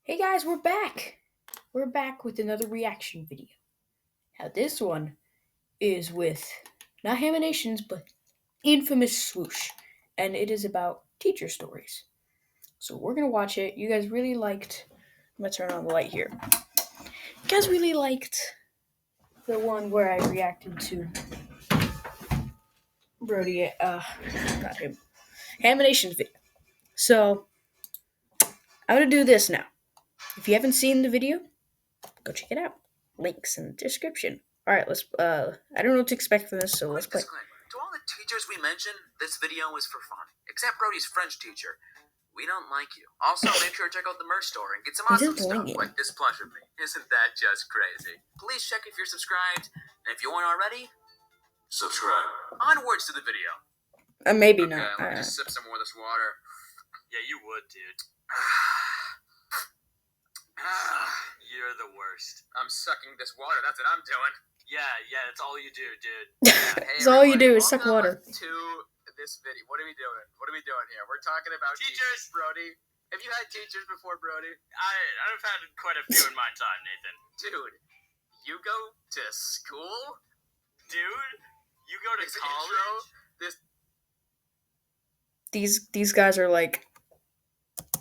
Hey guys, we're back! We're back with another reaction video. Now, this one is with not Animations, but infamous Swoosh, and it is about teacher stories. So, we're gonna watch it. You guys really liked. I'm gonna turn on the light here. You guys really liked the one where I reacted to Brody, not him, Animations video. So, I'm gonna do this now. If you haven't seen the video, go check it out. Links in the description. All right, let's. I don't know what to expect from this, so let's play. Disclaimer. To all the teachers we mentioned, this video is for fun. Except Brody's French teacher. We don't like you. Also, make sure to check out the merch store and get some He's awesome just stuff winging. like this plush of me. Isn't that just crazy? Please check if you're subscribed, and if you aren't already, subscribe. Onwards to the video. Maybe Okay, not. let me just sip some more of this water. Yeah, you would, dude. You're the worst. I'm sucking this water. That's what I'm doing. Yeah, that's all you do, dude. Hey, That's all you do everybody, is suck water. welcome to this video. What are we doing? What are we doing here? We're talking about teachers, Brody. Have you had teachers before, Brody? I've had quite a few in my time, Nathan. Dude, you go to school? Dude, you go to college? These guys are like.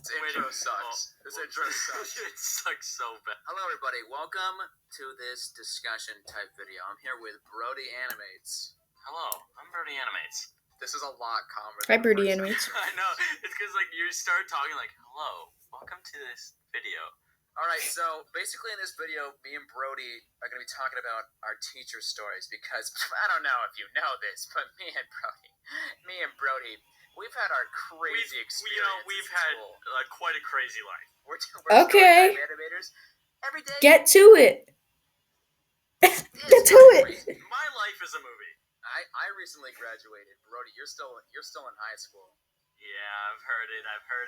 This intro sucks. This intro sucks. It sucks so bad. Hello, everybody. Welcome to this discussion type video. I'm here with Brody Animates. Hello, I'm Brody Animates. This is a lot calmer. Hi, Brody Animates. I know. It's because you start talking like, "Hello, welcome to this video." All right. So basically, in this video, me and Brody are going to be talking about our teacher stories because I don't know if you know this, but me and Brody. We've had our crazy experiences. We've had quite a crazy life. We're Okay. animators every day. Get to it. Get to it. My life is a movie. I recently graduated. Brody, you're still in high school. Yeah, I've heard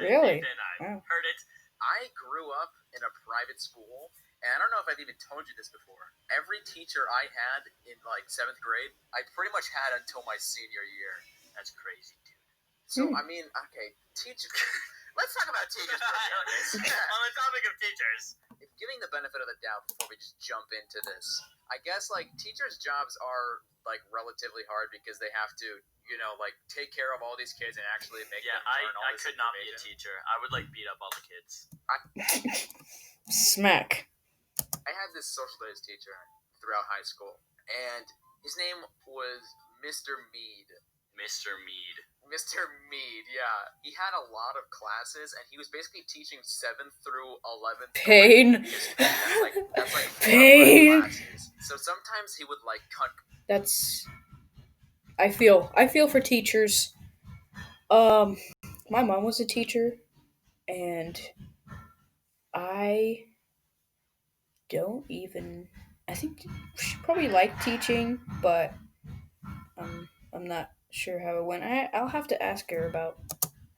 it. Really? Nathan, Wow. heard it. I grew up in a private school, and I don't know if I've even told you this before. Every teacher I had in 7th grade, I pretty much had until my senior year. That's crazy, dude. So, I mean, okay, teachers. Let's talk about teachers. On the topic of teachers. Giving the benefit of the doubt before we just jump into this, I guess, teachers' jobs are, relatively hard because they have to, take care of all these kids and actually make them learn all this information. I could not be a teacher. I would, beat up all the kids. Smack. I had this social studies teacher throughout high school, and his name was Mr. Mead. Mr. Mead, yeah. He had a lot of classes, and he was basically teaching 7th through 11th. Pain. That's 4 or 5 Pain. classes. So sometimes he would, cut. That's. I feel for teachers. My mom was a teacher, and I don't even. I think she probably liked teaching, but I'm not sure how it went. I'll have to ask her about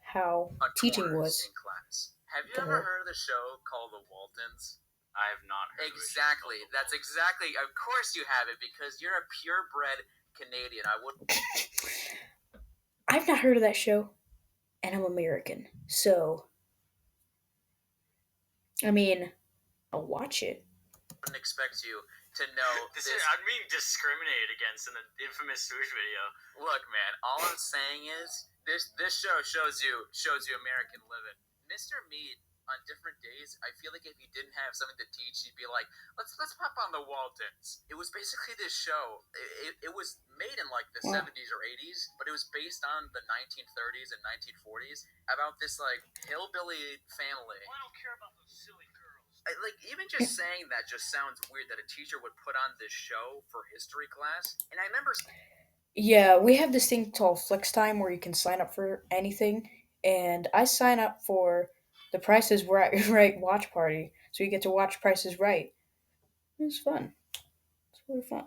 how teaching was. In class. Have you ever heard of the show called The Waltons? I have not heard exactly. Of it. That's exactly. Of course you have it because you're a purebred Canadian. I would. I've not heard of that show, and I'm American, so I mean, I'll watch it. I wouldn't expect you to know this. I'm being discriminated against in the infamous Swoosh video. Look, man, all I'm saying is this show shows you American living. Mr. Mead, on different days, I feel like if he didn't have something to teach, he'd be like, let's pop on the Waltons. It was basically this show. It was made in the 70s or 80s, but it was based on the 1930s and 1940s about this hillbilly family. Well, I don't care about those silly girls. Even just saying that just sounds weird that a teacher would put on this show for history class. And I remember. Yeah, we have this thing called Flex Time where you can sign up for anything, and I sign up for the Price is Right watch party, so you get to watch Price is Right. It was fun. It's really fun.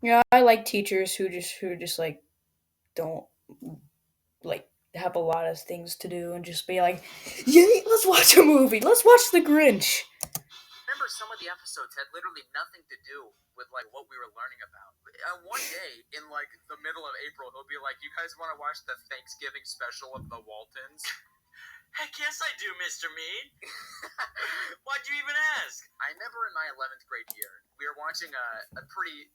Yeah, I like teachers who just don't have a lot of things to do and just be like, yeah, let's watch a movie. Let's watch The Grinch. Remember, some of the episodes had literally nothing to do with what we were learning about. One day in the middle of April, he'll be like, "You guys want to watch the Thanksgiving special of the Waltons?" Heck yes I do, Mr. Mead. Why'd you even ask? I remember in my 11th grade year, we were watching a pretty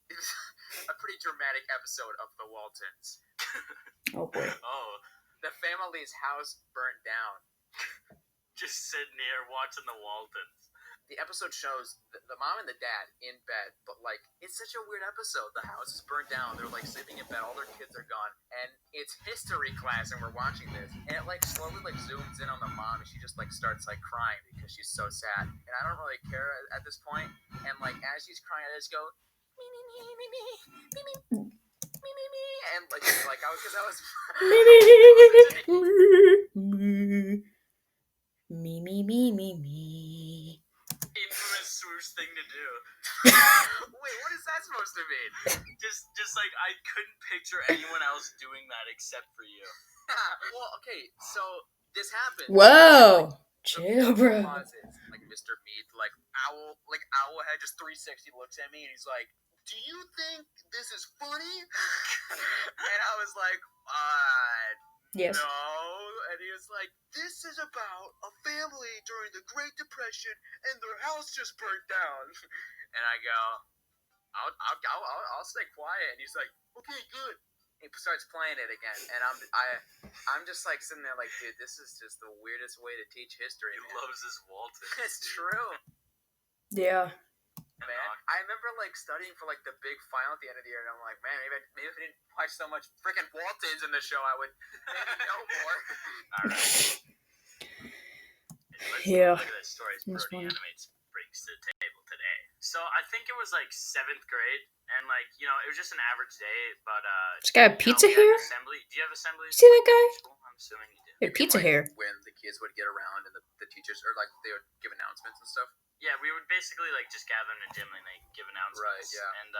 dramatic episode of The Waltons. Oh boy. Oh, the family's house burnt down. Just sitting here watching The Waltons. The episode shows the mom and the dad in bed, but like it's such a weird episode. The house is burnt down. They're like sleeping in bed. All their kids are gone, and it's history class, and we're watching this, and it like slowly like zooms in on the mom, and she just like starts like crying because she's so sad. And I don't really care at this point. And like as she's crying, I just go me me me me me me me me me me, and like I was because I was me. Infamous swoosh thing to do. Wait, what is that supposed to mean? Just like I couldn't picture anyone else doing that except for you. Well, okay, so this happened. Whoa, like, chill, bro. Pauses, like Mr. Mead, like Owlhead just 360 looks at me and he's like, "Do you think this is funny?" And I was like, Yes. No, and he was like, "This is about a family during the Great Depression, and their house just burnt down." And I go, "I'll stay quiet." And he's like, "Okay, good." He starts playing it again, and I'm just like sitting there like, dude, this is just the weirdest way to teach history. He loves his Walton. It's true. Yeah. Man, I remember like studying for like the big final at the end of the year, and I'm like, man, maybe if I didn't watch so much freaking Waltons in the show, I would maybe know more. All right. Yeah. Look at that story Brody Animates brings to the table today. So I think it was like 7th grade, and like it was just an average day. But this guy have pizza here. Assembly. Do you have assembly? See that guy? I'm assuming you do. He had pizza here. When the kids would get around and the teachers or like they would give announcements and stuff. Yeah, we would basically like just gather in the gym and they give announcements. Right. Yeah. And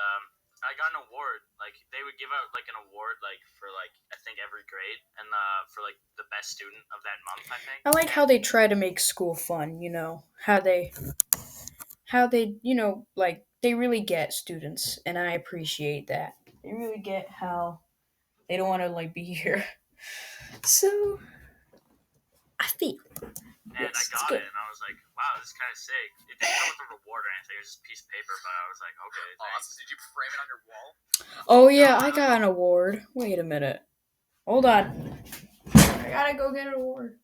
I got an award. Like they would give out like an award like for like I think every grade and for like the best student of that month. I think. I like how they try to make school fun. How they like they really get students, and I appreciate that. They really get how they don't want to like be here. So I feel. And yes, I got it, and I was like, wow, this is kind of sick. It didn't come with a reward or anything. It was just a piece of paper, but I was like, okay, thanks. Awesome. Did you frame it on your wall? Oh, yeah, I got an award. Wait a minute. Hold on. I gotta go get an award.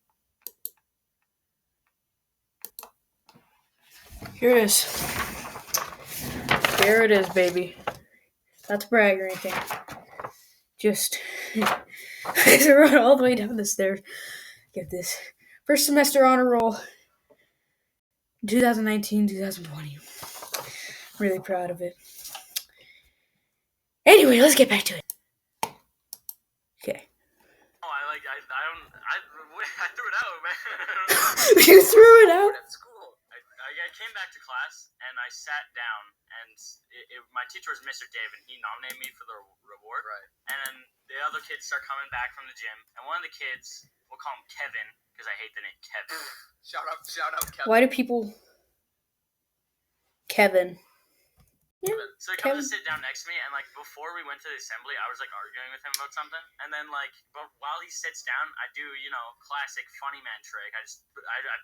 Here it is. Here it is, baby. Not to brag or anything. Just I had to run all the way down the stairs. Get this. First semester honor roll. 2019, 2020. Really proud of it. Anyway, let's get back to it. Okay. Oh, I threw it out, man. You threw it out? At school. I came back to class and I sat down and my teacher was Mr. Dave and he nominated me for the reward. Right. And then the other kids start coming back from the gym and one of the kids, we'll call him Kevin because I hate the name Kevin. Shout out Kevin. Why do people Kevin? Yeah, so he comes to sit down next to me, and like before we went to the assembly, I was like arguing with him about something, and then like, but while he sits down, I do classic funny man trick. I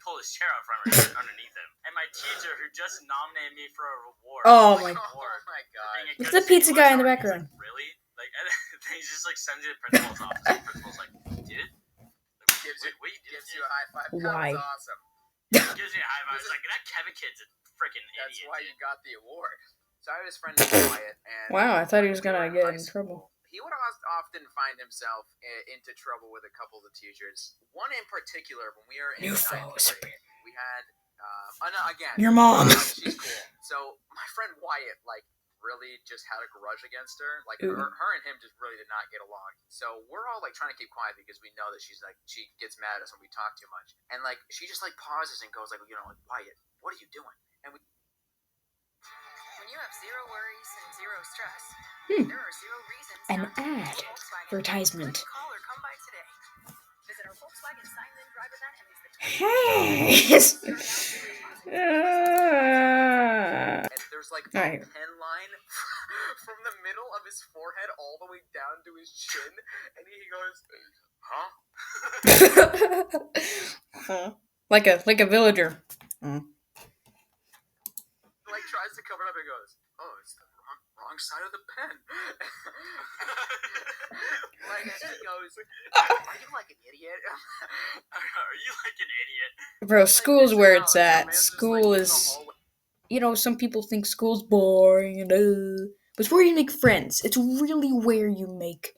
pull his chair out from underneath him, and my teacher who just nominated me for a reward. Oh my god! It's the pizza guy in the background. Like, really? Like, and he just like sends you to the principal's office. The principal's like, "Dude, gives you a high five. Why? That was awesome." Gives me a high five. It's like that Kevin kid's a freaking idiot. That's why you got the award. So I was friends with Wyatt, and wow, I thought he was gonna get in trouble. He would often find himself into trouble with a couple of the teachers. One in particular, when we were in ninth grade, we had again your mom. She's cool. So my friend Wyatt really just had a grudge against her. Like her and him just really did not get along. So we're all trying to keep quiet because we know that she gets mad at us when we talk too much. And she just pauses and goes Wyatt, what are you doing? And we. When you have zero worries and zero stress, there are zero reasons. An ad. Advertisement. Call or come by today. Visit our Volkswagen sign-in drive event and use the And there's a pen line from the middle of his forehead all the way down to his chin, and he goes, huh? like a villager. Like tries to cover it up and goes, oh, it's the wrong side of the pen. Like he goes, are you like an idiot? Are you like an idiot? Bro, school's Like, where it's at. man's just, School like, is, some people think school's boring and but it's where you make friends. It's really where you make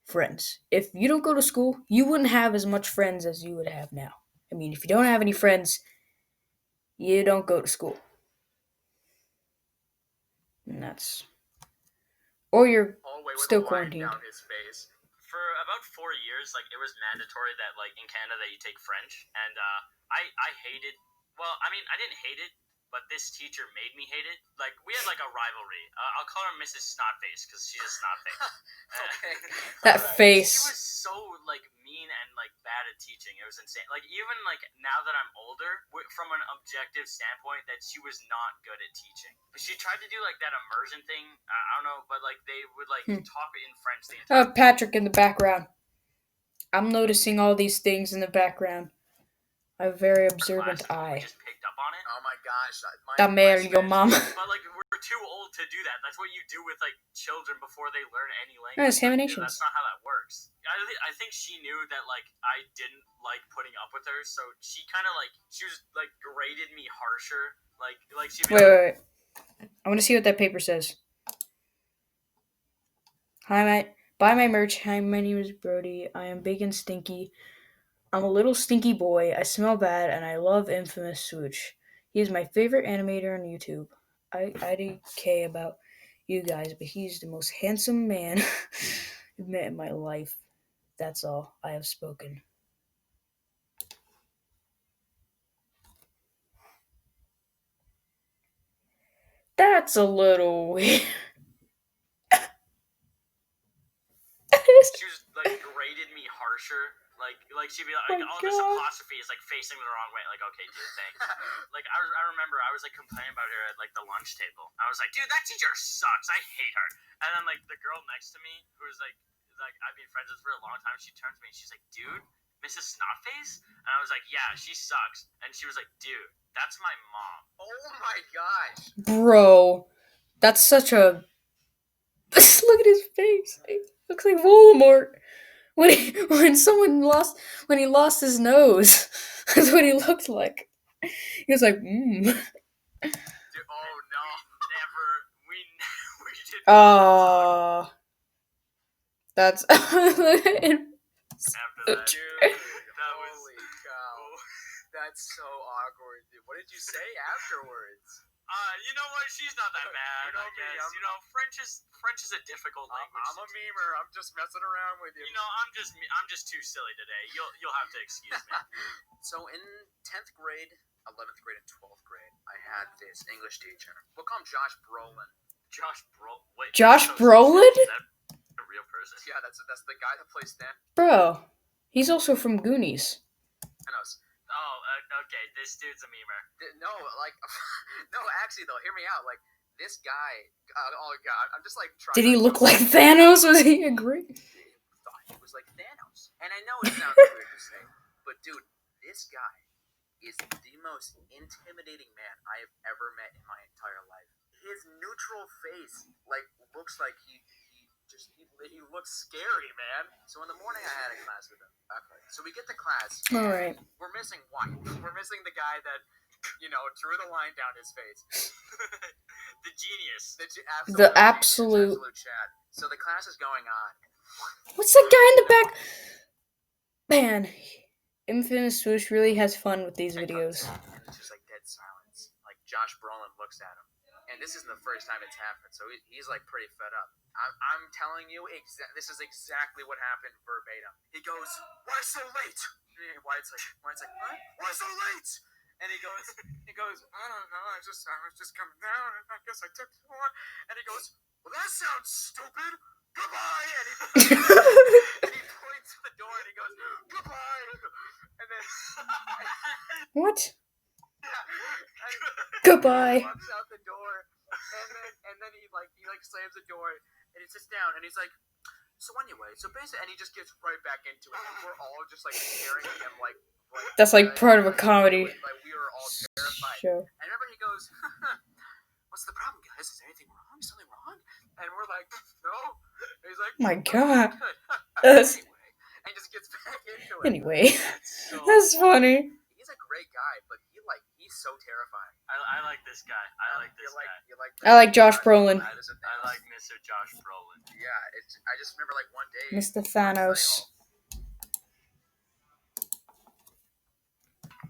friends. If you don't go to school, you wouldn't have as much friends as you would have now. I mean, if you don't have any friends, you don't go to school. And that's, or you're still quarantined. Down his face. For about 4 years, like it was mandatory that like in Canada that you take French, and I hated. Well, I mean, I didn't hate it, but this teacher made me hate it. Like we had like a rivalry. I'll call her Mrs. Snotface because she's a snotface. Okay. That face. She was so like mean and like bad at teaching. It was insane. Like even like now that I'm older, from an objective standpoint, that she was not good at teaching. She tried to do like that immersion thing. I don't know, but like they would like talk in French the entire Patrick in the background. I'm noticing all these things in the background. I have a very observant eye. Just picked up on it. Oh my gosh. Ta mère, your mom. But like we're too old to do that. That's what you do with like children before they learn any language. No, it's animations. That's not how that works. I think she knew that like I didn't like putting up with her, so she kind of like she was like graded me harsher. Like she. Wait. I want to see what that paper says. Hi, mate. Buy my merch. Hi, my name is Brody. I am big and stinky. I'm a little stinky boy. I smell bad, and I love infamous Swoosh. He is my favorite animator on YouTube. I didn't care about you guys, but he's the most handsome man I've met in my life. That's all. I have spoken. That's a little weird. She was like graded me harsher. Like she'd be like, Oh all this apostrophe is like facing the wrong way. Like, okay, dude, thanks. Like I remember I was like complaining about her at like the lunch table. I was like, dude, that teacher sucks. I hate her. And then like the girl next to me, who was like I've been friends with for a long time, she turns to me and she's like, dude, Mrs. Snotface? And I was like, yeah, she sucks. And she was like, dude, that's my mom. Oh my gosh. Bro, that's such a. Look at his face. He looks like Voldemort. When he lost his nose, that's what he looked like. He was like, Dude, oh no, never. We did. That's. After that, dude, that was. Holy cow. That's so awkward, dude. What did you say afterwards? You know what? She's not that bad. I guess. French is a difficult language. I'm a memer. I'm just messing around with you. I'm just too silly today. You'll have to excuse me. So in 10th grade, 11th grade, and 12th grade, I had this English teacher. We'll call him Josh Brolin. Wait. Josh Brolin? Is that a real person? Yeah, that's the guy that plays Stan. Bro, he's also from Goonies. I know. Oh, okay. This dude's a memer. No, like, no. Actually, though, hear me out. Like, this guy. Oh God, I'm just like trying. Did he look like Thanos? Was he agree? Thought he was like Thanos, and I know it sounds weird to say, but dude, this guy is the most intimidating man I have ever met in my entire life. His neutral face, like, looks like he looks scary, man. So in the morning, I had a class with him. Okay. So we get to class. All right. We're missing one. We're missing the guy that, drew the line down his face. The genius. The absolute Chad. So the class is going on. What's that guy in the back? Man, Infamous Swoosh really has fun with these videos. And it's just like dead silence. Like Josh Brolin looks at him. And this isn't the first time it's happened, so he's like pretty fed up. I'm telling you, this is exactly what happened verbatim. He goes, "Why so late?" Wyatt's like, what? Why so late? And he goes, I don't know, I was just coming down, and I guess I took too long. And he goes, well, that sounds stupid. Goodbye. And he points to the door, and he goes, goodbye. And then What? Yeah. Goodbye. He walks out the door, and then he he slams the door and he sits down and he's like, so anyway, so basically, and he just gets right back into it, and we're all just staring at him That's like part of a comedy we were all terrified. show. And I remember he goes, "What's the problem, guys? Is there anything wrong? Is something wrong?" And we're like, "No." And he's like, My God. Anyway, and he just gets back into it. Anyway, So that's funny. He's a great guy, but he's so terrifying. I like this guy. I like this guy. I like Josh Brolin. I like Mr. Josh Brolin. Yeah, I just remember one day. Mr. Thanos.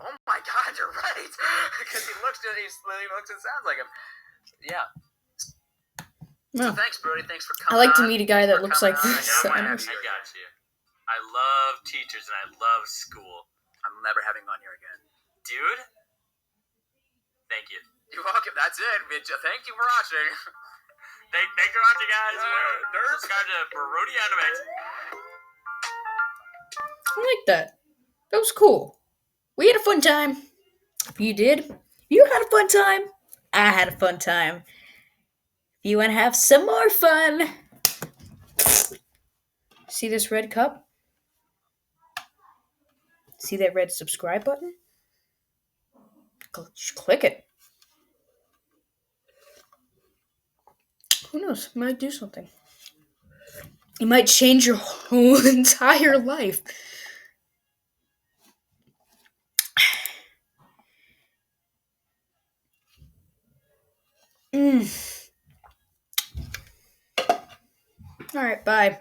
Oh my God, you're right. Because he looks and sounds like him. Yeah. No. So thanks, Brody. Thanks for I coming. like to meet a guy that looks like this. I got you. I love teachers and I love school. I'm never having you on here again, dude. Thank you. You're welcome. That's it. Thank you for watching. Thanks for watching, guys. Subscribe to Brody Animates. I like that. That was cool. We had a fun time. If you did, you had a fun time. I had a fun time. If you want to have some more fun, see this red cup? See that red subscribe button? Just click it. Who knows? It might do something. It might change your whole entire life. Alright, bye.